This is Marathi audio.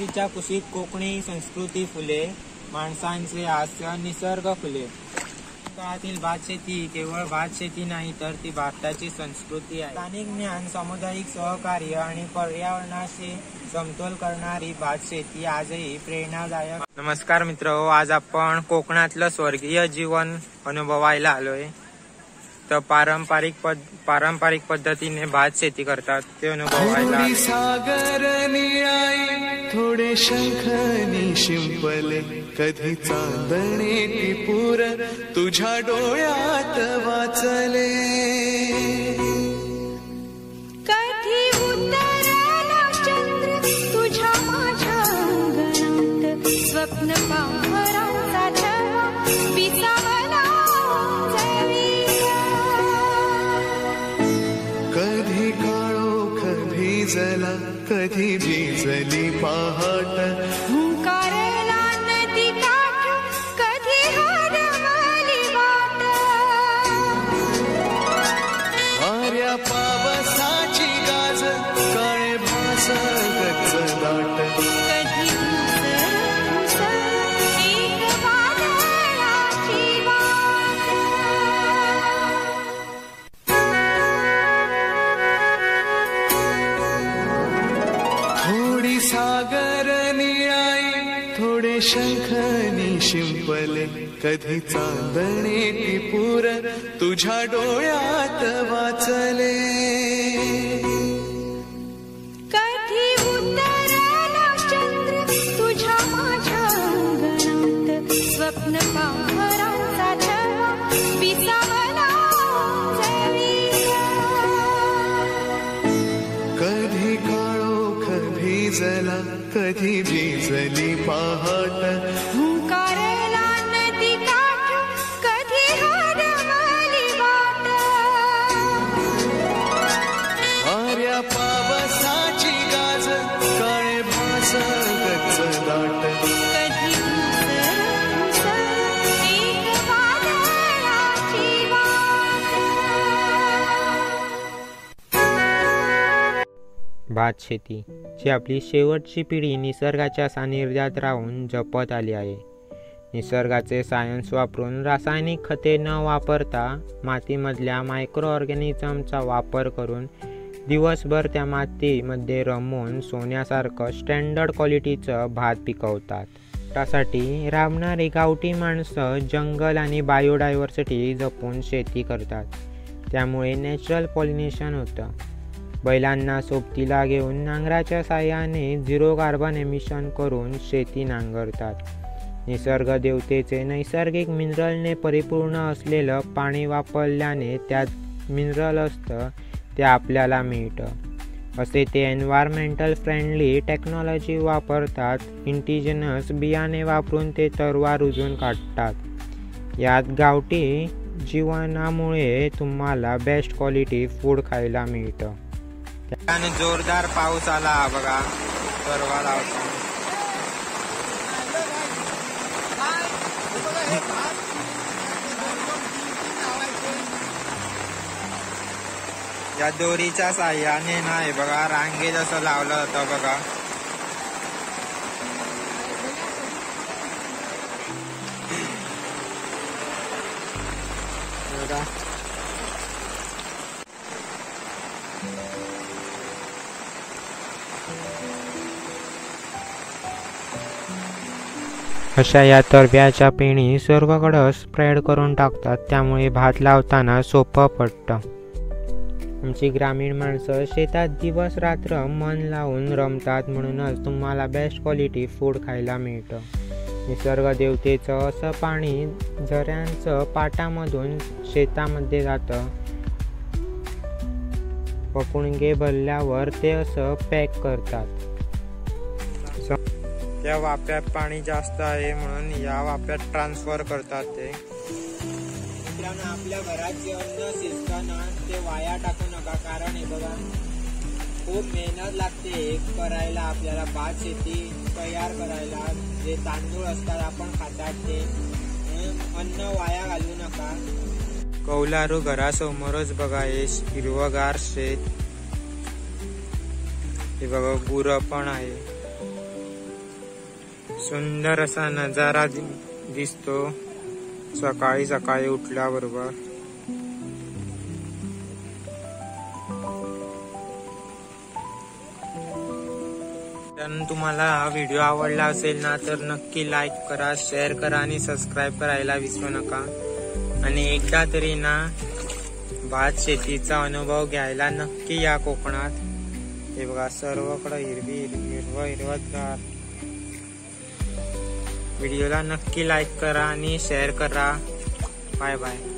मातीच्या कुशीत कोकणी संस्कृती फुले, माणसांचे हास्य निसर्ग फुले. काळातील भात शेती केवळ भात शेती नाही तर ती भारताची संस्कृती आहे. स्थानिक ज्ञान, सामुदायिक सहकार्य आणि पर्यावरणाशी समतोल करणारी भात शेती आजही प्रेरणादायक. नमस्कार मित्रहो, आज आपण कोकणातलं स्वर्गीय जीवन अनुभवायला आलोय. तर पारंपरिक पद्धतीने भात शेती करतात ते अनुभवायला. सागर निळाई थोडे शंखनी शिंपले, कधी चांदणे टिपूर तुझ्या डोळ्यात वाचले. कधी उतरला चंद्र तुझ्या माझ्या अंगणात, स्वप्न पाहरांचा धवा विसावला कधी काळोख भिजला, कधी भिजली पहाट, हुंकारला नदी काठ, कधी हरवली वाट. वाऱ्या पावसाची गाज, काळे भास गच्च दाट, कधी उसर एक वादळाची वाट. थोडी सागर निळाई थोडे शंखनी शिंपले, कधी चांदणे टिपूर तुझ्या डोळ्यात वाचले. कधी उतरला चंद्र तुझ्या माझ्या अंगणात, स्वप्न पाहरांचा धवा विसावला कधी काळोख भिजला, कधी भिजली पहाट, हुंकारला नदी काठ, कधी हरवली वाट. वाऱ्या पावसाची गाज, काळे भास गच्च दाट, कधी उसर एक वादळाची वाट. भात शेती जी आपली शेवटची पिढी निसर्गाच्या सानिध्यात राहून जपत आली आहे. निसर्गाचे सायन्स वापरून रासायनिक खते न वापरता मातीमधल्या मायक्रो ऑर्गॅनिझमचा वापर करून दिवसभर त्या मातीमध्ये रमवून सोन्यासारखं स्टँडर्ड क्वालिटीचं भात पिकवतात. त्यासाठी राबणारी गावठी माणसं जंगल आणि बायोडायव्हर्सिटी जपून शेती करतात. त्यामुळे नॅचरल पॉलिनेशन होतं. बैलांना सोबतीला घेऊन नांगराच्या साहाय्याने 0 कार्बन एमिशन करून शेती नांगरतात. निसर्ग देवतेचे नैसर्गिक मिनरलने परिपूर्ण असलेलं पाणी वापरल्याने त्यात मिनरल असतं ते आपल्याला मिळतं. असे ते एन्व्हायरमेंटल फ्रेंडली टेक्नॉलॉजी वापरतात. इंडिजिनस बियाणे वापरून ते तरवा रुजून काढतात. यात गावठी जीवनामुळे तुम्हाला बेस्ट क्वालिटी फूड खायला मिळतं. त्याने जोरदार पाऊस आला बघा, तरवा लावतो. या दोरीच्या साह्याने नाही बघा, रांगे जसं लावलं होतं बघा. अशा या तरव्याच्या पेणी सर्वकडं स्प्रेड करून टाकतात. त्यामुळे भात लावताना सोपं पडतं. आमची ग्रामीण माणसं शेतात दिवस रात्र मन लावून रमतात. म्हणूनच तुम्हाला बेस्ट क्वालिटी फूड खायला मिळतं. निसर्ग देवतेचं असं पाणी झऱ्यांचं पाटामधून शेतामध्ये जातं. पकुणगे भरल्यावर ते असं पॅक करतात. त्या वाप्यात पाणी जास्त आहे म्हणून या वाप्यात ट्रान्सफर करतात. ते मित्रांनो, आपल्या घरात जे अन्न शिजताना ते वाया टाकू नका. कारण हे बघा, खूप मेहनत लागते करायला आपल्याला भात शेती तयार करायला. जे तांदूळ असतात आपण खातात ते अन्न वाया घालू नका. कौलारू घरासमोरच बघा हे हिरवगार शेत. हे बघा गुरं पण आहे. सुंदर असा नजारा दिसतो सकाळी सकाळी उठल्याबरोबर. तुम्हाला हा व्हिडिओ आवडला असेल ना तर नक्की लाईक करा, शेअर करा आणि सबस्क्राईब करायला विसरू नका. आणि एकदा तरी ना भात शेतीचा अनुभव घ्यायला नक्की या कोकणात. हे बघा सर्वकडे हिरवगार. व्हिडिओला नक्की लाईक करा आणि शेअर करा. Bye bye.